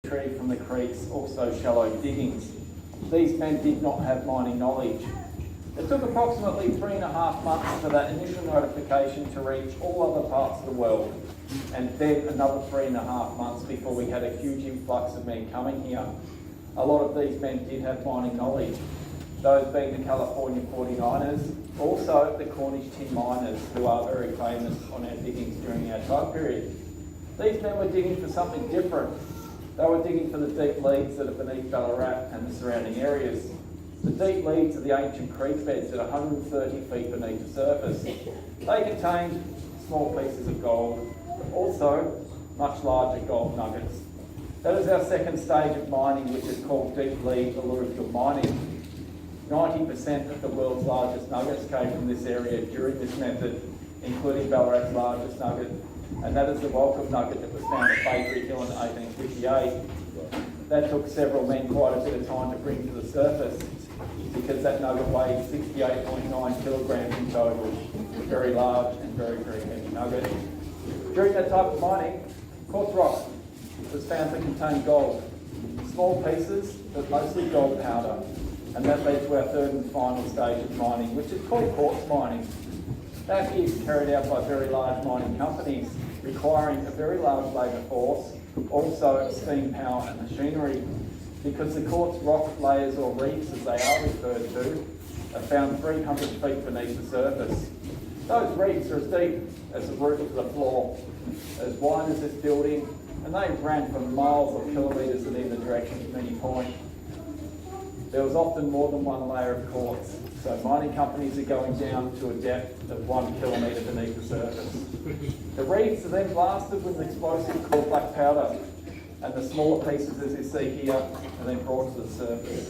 tree from the creeks, also shallow diggings. These men did not have mining knowledge. It took approximately 3.5 months for that initial notification to reach all other parts of the world, and then another 3.5 months before we had a huge influx of men coming here. A lot of these men did have mining knowledge, those being the California 49ers, also the Cornish tin miners, who are very famous on our diggings during our time period. These men were digging for something different. They were digging for the deep leads that are beneath Ballarat and the surrounding areas. The deep leads are the ancient creek beds at 130 feet beneath the surface. They contained small pieces of gold, but also much larger gold nuggets. That is our second stage of mining, which is called deep lead alluvial mining. 90% of the world's largest nuggets came from this area during this method, including Ballarat's largest nugget, and that is the Welcome nugget that was found at Bakery Hill in 1858. That took several men quite a bit of time to bring to the surface, because that nugget weighed 68.9 kilograms in total. Very large and very, very heavy nugget. During that type of mining, quartz rock was found to contain gold. Small pieces, but mostly gold powder. And that led to our third and final stage of mining, which is called quartz mining. That is carried out by very large mining companies, requiring a very large labour force, also steam power and machinery, because the quartz rock layers, or reefs as they are referred to, are found 300 feet beneath the surface. Those reefs are as deep as the roof of the floor, as wide as this building, and they ran for miles or kilometres in either direction from any point. There was often more than one layer of quartz, so mining companies are going down to a depth of 1 kilometre beneath the surface. The reefs are then blasted with an explosive called black powder, and the smaller pieces, as you see here, are then brought to the surface.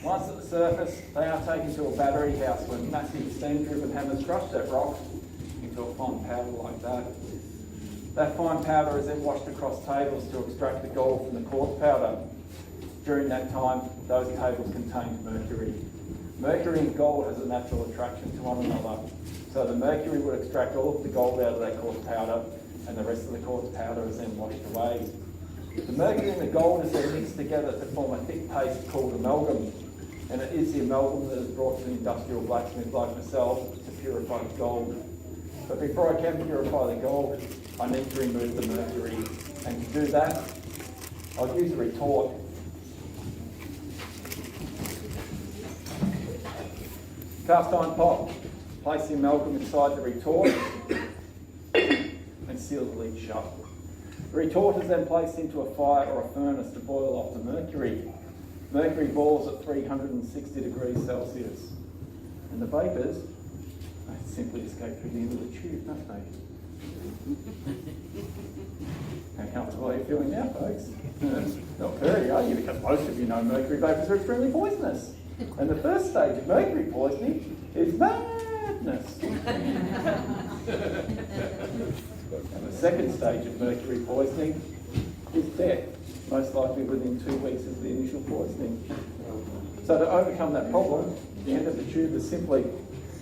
Once at the surface, they are taken to a battery house where massive steam-driven hammers crush that rock into a fine powder like that. That fine powder is then washed across tables to extract the gold from the quartz powder. During that time, those tables contained mercury. Mercury and gold has a natural attraction to one another. So the mercury would extract all of the gold out of that quartz powder, and the rest of the quartz powder is then washed away. The mercury and the gold is then mixed together to form a thick paste called amalgam. And it is the amalgam that is brought to the industrial blacksmith like myself to purify the gold. But before I can purify the gold, I need to remove the mercury. And to do that, I'll use a retort. Cast iron pot. Place the amalgam inside the retort and seal the lid shut. The retort is then placed into a fire or a furnace to boil off the mercury. Mercury boils at 360 degrees Celsius. And the vapours, they simply escape through the end of the tube, don't they? How comfortable are you feeling now, folks? Not very, are you? Because most of you know mercury vapours are extremely poisonous. And the first stage of mercury poisoning is madness. And the second stage of mercury poisoning is death, most likely within 2 weeks of the initial poisoning. So to overcome that problem, the end of the tube is simply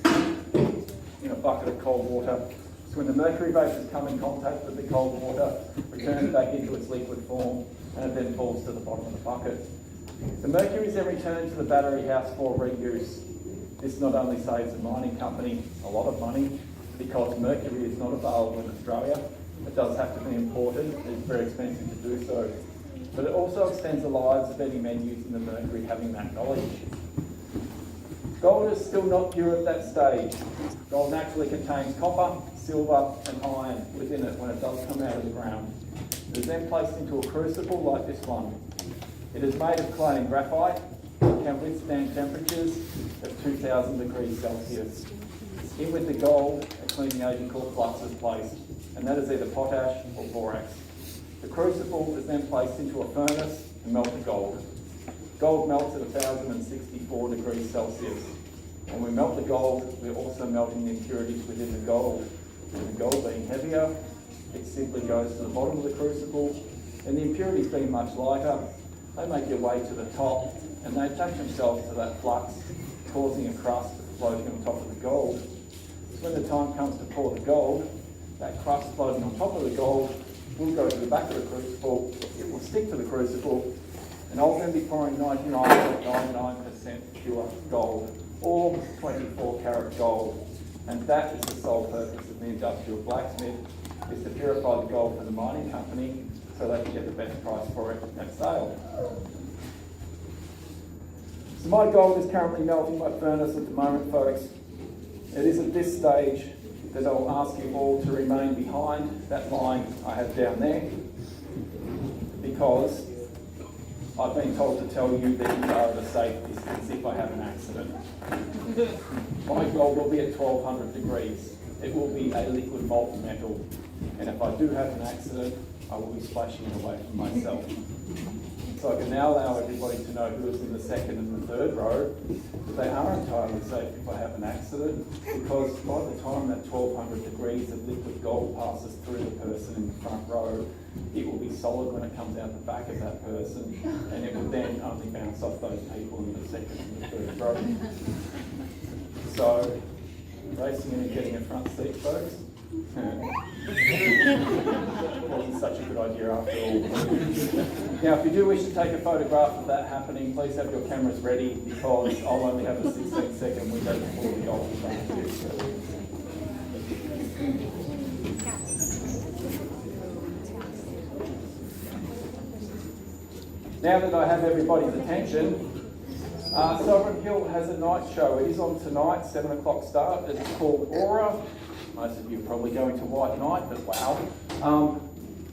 in a bucket of cold water. So when the mercury vapours come in contact with the cold water, it returns back into its liquid form, and it then falls to the bottom of the bucket. The mercury is then returned to the battery house for reuse. This not only saves the mining company a lot of money, because mercury is not available in Australia. It does have to be imported. It's very expensive to do so. But it also extends the lives of any men using the mercury having that knowledge. Gold is still not pure at that stage. Gold naturally contains copper, silver and iron within it when it does come out of the ground. It is then placed into a crucible like this one. It is made of clay and graphite. It can withstand temperatures of 2000 degrees Celsius. In with the gold, a cleaning agent called Quartz is placed, and that is either potash or borax. The crucible is then placed into a furnace to melt the gold. Gold melts at 1064 degrees Celsius. When we melt the gold, we're also melting the impurities within the gold. And the gold being heavier, it simply goes to the bottom of the crucible, and the impurities being much lighter, they make their way to the top, and they attach themselves to that flux, causing a crust floating on top of the gold. So when the time comes to pour the gold, that crust floating on top of the gold will go to the back of the crucible, it will stick to the crucible, and I'm going to be pouring 99.99% pure gold, or 24 karat gold. And that is the sole purpose of the industrial blacksmith, is to purify the gold for the mining company so they can get the best price for it at sale. So my gold is currently melting my furnace at the moment, folks. It is at this stage that I'll ask you all to remain behind that line I have down there, because I've been told to tell you that you are at a safe distance if I have an accident. My gold will be at 1200 degrees. It will be a liquid molten metal. And if I do have an accident, I will be splashing it away from myself. So I can now allow everybody to know who is in the second and the third row that they are entirely safe if I have an accident, because by the time that 1200 degrees of liquid gold passes through the person in the front row, it will be solid when it comes out the back of that person, and it will then only bounce off those people in the second and the third row. So, racing in and getting a front seat, folks. Wasn't such a good idea after all. Now, if you do wish to take a photograph of that happening, please have your cameras ready, because I'll only have a 16-second window before the gold is done. Now that I have everybody's attention, Sovereign Hill has a night show. It is on tonight, 7 o'clock start. It's called Aura. Most of you are probably going to White Night, but wow.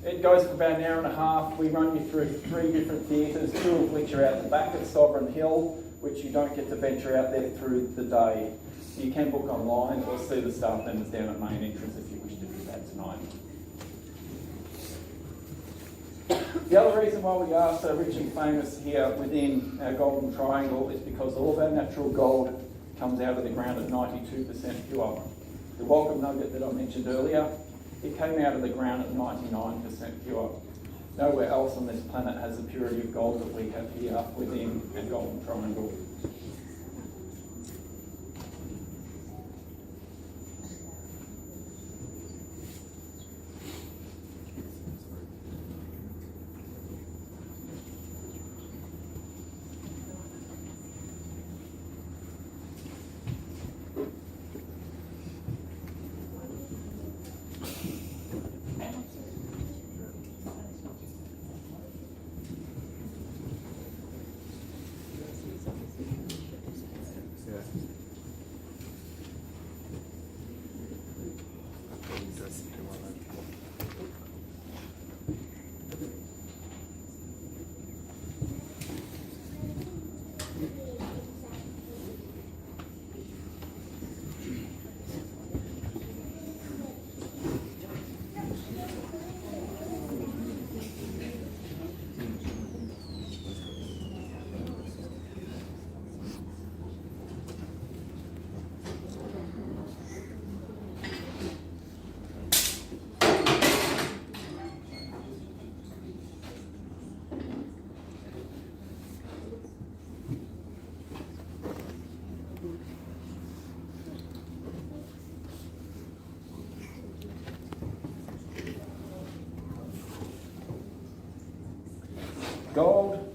It goes for about an hour and a half. We run you through 3 different theatres, 2 of which are out the back at Sovereign Hill, which you don't get to venture out there through the day. You can book online or see the staff members down at main entrance if you wish to do that tonight. The other reason why we are so rich and famous here within our Golden Triangle is because all of our natural gold comes out of the ground at 92% pure. The welcome nugget that I mentioned earlier, it came out of the ground at 99% pure. Nowhere else on this planet has the purity of gold that we have here within our Golden Triangle. Gold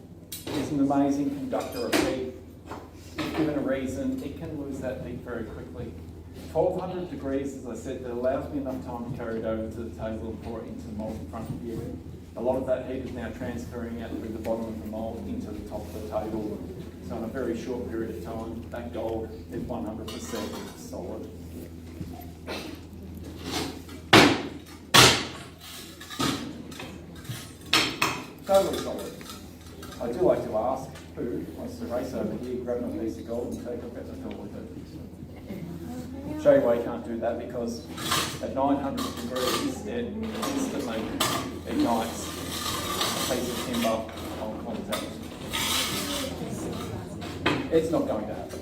is an amazing conductor of heat. If given a reason, it can lose that heat very quickly. 1200 degrees, as I said, that allows me enough time to carry it over to the table and pour it into the mould in front of you. A lot of that heat is now transferring out through the bottom of the mould into the top of the table. So in a very short period of time, that gold is 100% solid. Totally solid. I do like to ask who wants to race over here, grab a piece of gold and take a bit of fill with it. Show you why you can't do that, because at 900 degrees it instantly ignites a piece of timber on contact. It's not going to happen.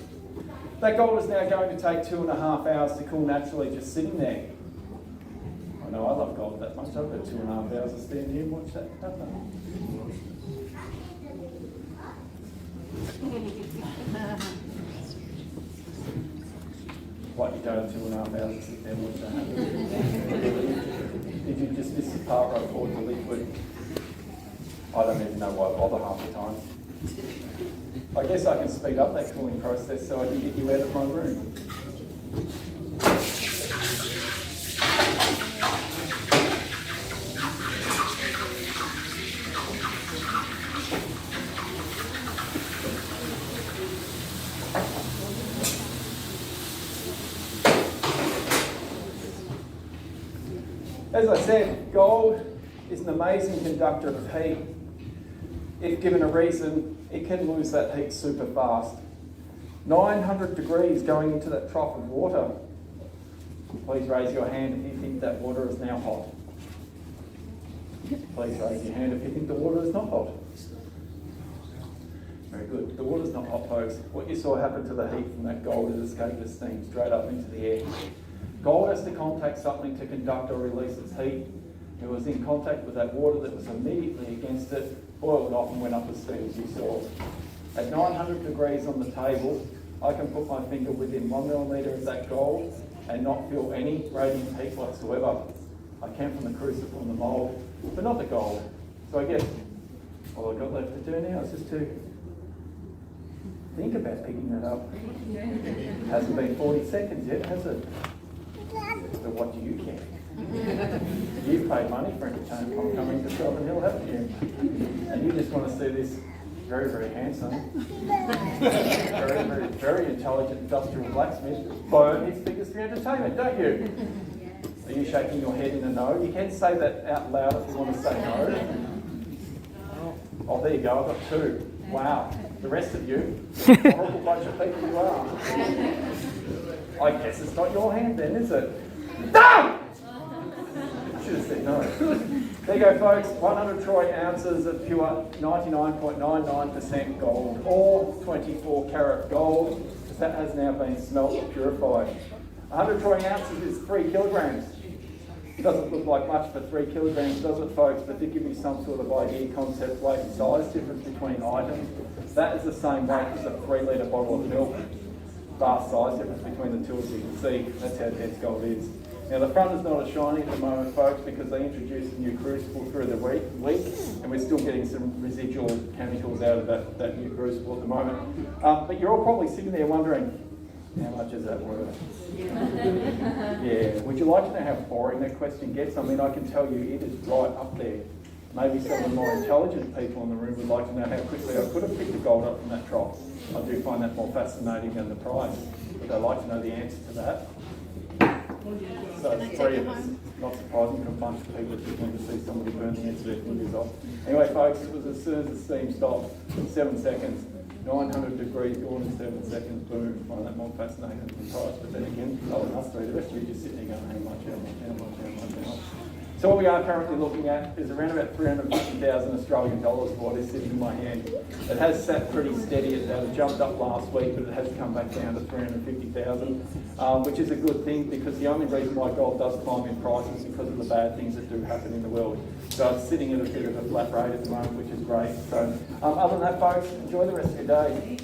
That gold is now going to take 2.5 hours to cool naturally just sitting there. I know I love gold that much. I've got 2.5 hours to stand here and watch that happen. What, you go to 2.5 hours to sit there and watch that happen? Did you just miss the part where I poured the liquid? I don't even know why I bother half the time. I guess I can speed up that cooling process so I can get you out of my room. As I said, gold is an amazing conductor of heat. If given a reason, it can lose that heat super fast. 900 degrees going into that trough of water. Please raise your hand if you think that water is now hot. Please raise your hand if you think the water is not hot. Very good. The water's not hot, folks. What you saw happen to the heat from that gold is escape the steam straight up into the air. Gold has to contact something to conduct or release its heat. It was in contact with that water that was immediately against it, boiled off and went up as speed as you saw. At 900 degrees on the table, I can put my finger within 1 millimetre of that gold and not feel any radiant heat whatsoever. I can from the crucible and the mould, but not the gold. So I guess all I've got left to do now is just to think about picking that up. Hasn't been 40 seconds yet, has it? So what do you care? You've paid money for entertainment on coming to Southern Hill, haven't you? And you just want to see this very, very handsome, very, very, very intelligent industrial blacksmith burn his fingers for entertainment, don't you? Are you shaking your head in a no? You can say that out loud if you want to say no. Oh, there you go, I've got 2. Wow. The rest of you, a horrible bunch of people you are. I guess it's not your hand then, is it? No! I should have said no. There you go, folks. 100 troy ounces of pure 99.99% gold, or 24 karat gold, because that has now been smelted, purified. 100 troy ounces is 3 kilograms. It doesn't look like much for 3 kilograms, does it, folks? But to give you some sort of idea, concept, weight and size difference between items, that is the same weight as a 3-litre bottle of milk. Vast size difference between the two, as you can see. That's how dense gold is. Now the front is not as shiny at the moment, folks, because they introduced a new crucible through the week, and we're still getting some residual chemicals out of that new crucible at the moment. But you're all probably sitting there wondering, how much is that worth? Yeah, would you like to know how boring that question gets? I mean, I can tell you it is right up there. Maybe some of the more intelligent people in the room would like to know how quickly I could have picked the gold up from that trough. I do find that more fascinating than the price, but I'd like to know the answer to that. So it's 3 of us, not surprising for a bunch of people just want to see somebody burn the ends of their fingers off. Anyway, folks, it was as soon as the steam stopped, 7 seconds, 900 degrees gone in 7 seconds, boom. I find that more fascinating than the price, but then again, other than us 3, the rest of you just sitting there going, how much, how much, how much, how much, how much. So what we are currently looking at is around about 350,000 Australian dollars for what is sitting in my hand. It has sat pretty steady. It jumped up last week, but it has come back down to 350,000, which is a good thing, because the only reason why gold does climb in price is because of the bad things that do happen in the world. So it's sitting at a bit of a flat rate at the moment, which is great. So other than that, folks, enjoy the rest of your day.